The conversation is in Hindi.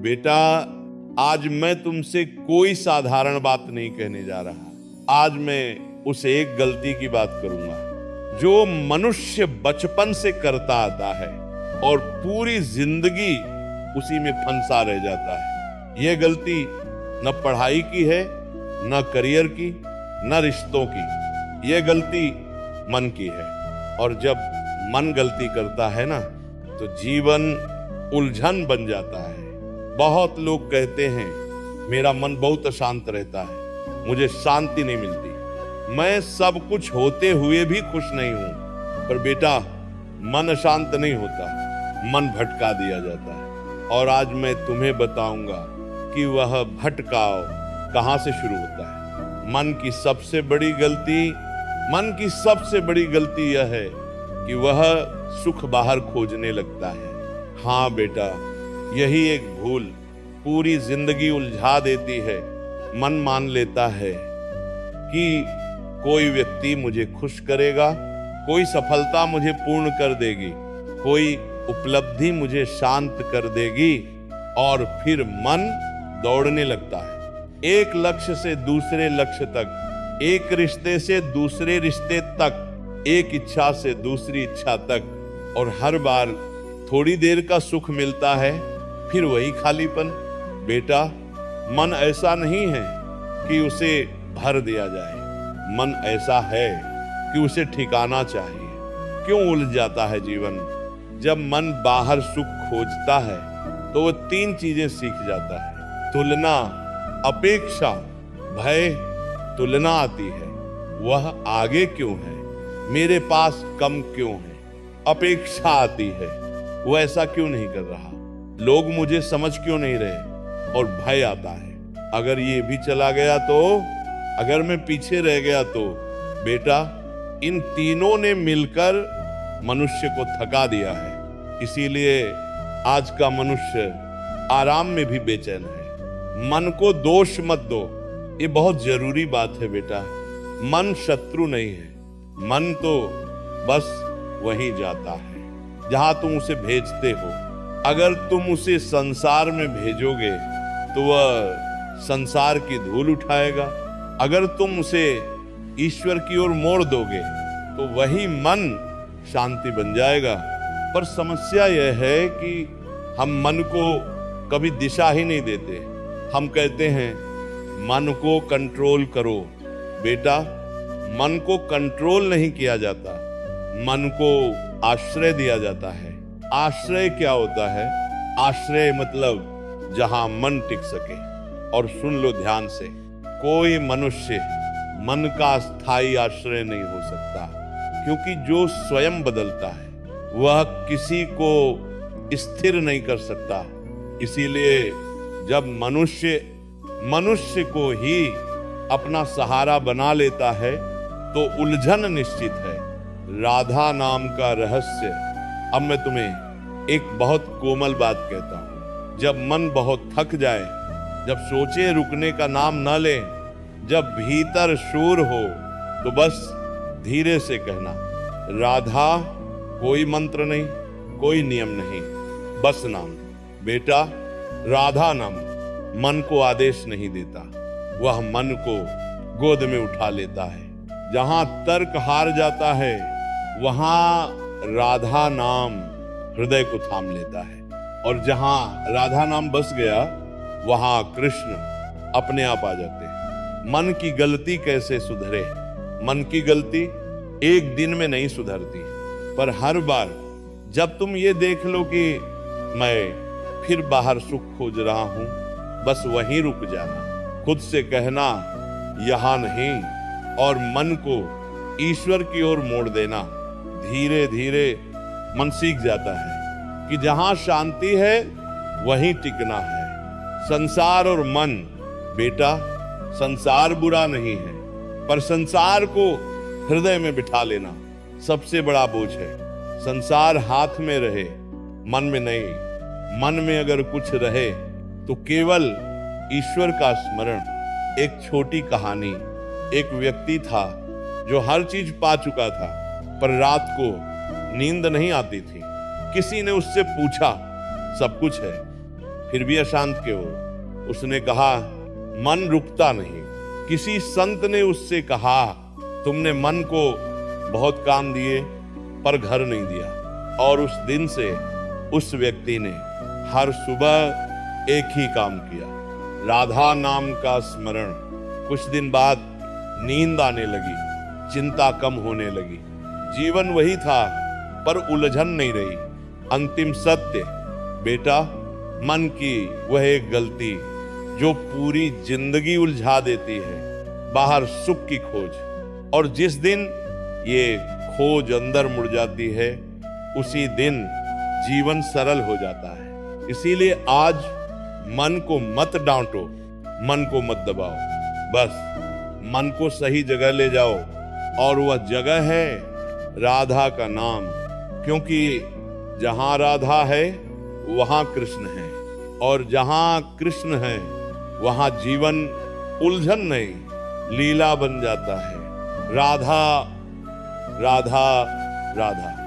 बेटा, आज मैं तुमसे कोई साधारण बात नहीं कहने जा रहा। आज मैं उस एक गलती की बात करूंगा जो मनुष्य बचपन से करता आता है और पूरी जिंदगी उसी में फंसा रह जाता है। यह गलती न पढ़ाई की है, न करियर की, न रिश्तों की। यह गलती मन की है। और जब मन गलती करता है ना, तो जीवन उलझन बन जाता है। बहुत लोग कहते हैं मेरा मन बहुत अशांत रहता है, मुझे शांति नहीं मिलती, मैं सब कुछ होते हुए भी खुश नहीं हूं। पर बेटा, मन अशांत नहीं होता, मन भटका दिया जाता है। और आज मैं तुम्हें बताऊंगा कि वह भटकाव कहां से शुरू होता है। मन की सबसे बड़ी गलती यह है कि वह सुख बाहर खोजने लगता है। हाँ बेटा, यही एक भूल पूरी जिंदगी उलझा देती है। मन मान लेता है कि कोई व्यक्ति मुझे खुश करेगा, कोई सफलता मुझे पूर्ण कर देगी, कोई उपलब्धि मुझे शांत कर देगी, और फिर मन दौड़ने लगता है एक लक्ष्य से दूसरे लक्ष्य तक, एक रिश्ते से दूसरे रिश्ते तक, एक इच्छा से दूसरी इच्छा तक। और हर बार थोड़ी देर का सुख मिलता है, फिर वही खालीपन। बेटा, मन ऐसा नहीं है कि उसे भर दिया जाए, मन ऐसा है कि उसे ठिकाना चाहिए। क्यों उलझ जाता है जीवन? जब मन बाहर सुख खोजता है तो वह 3 चीजें सीख जाता है: तुलना, अपेक्षा, भय। तुलना आती है, वह आगे क्यों है, मेरे पास कम क्यों है। अपेक्षा आती है, वो ऐसा क्यों नहीं कर रहा, लोग मुझे समझ क्यों नहीं रहे। और भय आता है, अगर ये भी चला गया तो, अगर मैं पीछे रह गया तो। बेटा, इन तीनों ने मिलकर मनुष्य को थका दिया है। इसीलिए आज का मनुष्य आराम में भी बेचैन है। मन को दोष मत दो, ये बहुत जरूरी बात है बेटा। मन शत्रु नहीं है, मन तो बस वहीं जाता है जहां तुम उसे भेजते हो। अगर तुम उसे संसार में भेजोगे तो वह संसार की धूल उठाएगा। अगर तुम उसे ईश्वर की ओर मोड़ दोगे तो वही मन शांति बन जाएगा। पर समस्या यह है कि हम मन को कभी दिशा ही नहीं देते। हम कहते हैं मन को कंट्रोल करो। बेटा, मन को कंट्रोल नहीं किया जाता, मन को आश्रय दिया जाता है। आश्रय क्या होता है? आश्रय मतलब जहां मन टिक सके। और सुन लो ध्यान से, कोई मनुष्य मन का स्थायी आश्रय नहीं हो सकता, क्योंकि जो स्वयं बदलता है वह किसी को स्थिर नहीं कर सकता। इसीलिए जब मनुष्य को ही अपना सहारा बना लेता है तो उलझन निश्चित है। राधा नाम का रहस्य। अब मैं तुम्हें एक बहुत कोमल बात कहता हूं। जब मन बहुत थक जाए, जब सोचे रुकने का नाम न ले, जब भीतर शोर हो, तो बस धीरे से कहना, राधा। कोई मंत्र नहीं, कोई नियम नहीं, बस नाम। बेटा, राधा नाम मन को आदेश नहीं देता, वह मन को गोद में उठा लेता है। जहां तर्क हार जाता है वहां राधा नाम हृदय को थाम लेता है। और जहां राधा नाम बस गया वहां कृष्ण अपने आप आ जाते हैं। मन की गलती कैसे सुधरे? मन की गलती एक दिन में नहीं सुधरती, पर हर बार जब तुम ये देख लो कि मैं फिर बाहर सुख खोज रहा हूं, बस वहीं रुक जाना। खुद से कहना यहां नहीं, और मन को ईश्वर की ओर मोड़ देना। धीरे धीरे मन सीख जाता है कि जहां शांति है वहीं टिकना है। संसार और मन। बेटा, संसार बुरा नहीं है, पर संसार को हृदय में बिठा लेना सबसे बड़ा बोझ है। संसार हाथ में रहे, मन में नहीं। मन में अगर कुछ रहे तो केवल ईश्वर का स्मरण। एक छोटी कहानी। एक व्यक्ति था जो हर चीज पा चुका था, पर रात को नींद नहीं आती थी। किसी ने उससे पूछा, सब कुछ है, फिर भी अशांत क्यों? उसने कहा, मन रुकता नहीं। किसी संत ने उससे कहा, तुमने मन को बहुत काम दिए पर घर नहीं दिया। और उस दिन से उस व्यक्ति ने हर सुबह एक ही काम किया, राधा नाम का स्मरण। कुछ दिन बाद नींद आने लगी, चिंता कम होने लगी, जीवन वही था पर उलझन नहीं रही। अंतिम सत्य, बेटा, मन की वह एक गलती जो पूरी जिंदगी उलझा देती है, बाहर सुख की खोज। और जिस दिन ये खोज अंदर मुड़ जाती है, उसी दिन जीवन सरल हो जाता है। इसीलिए आज मन को मत डांटो, मन को मत दबाओ, बस मन को सही जगह ले जाओ। और वह जगह है राधा का नाम, क्योंकि जहां राधा है वहां कृष्ण है, और जहां कृष्ण है वहां जीवन उलझन नहीं, लीला बन जाता है। राधा राधा राधा।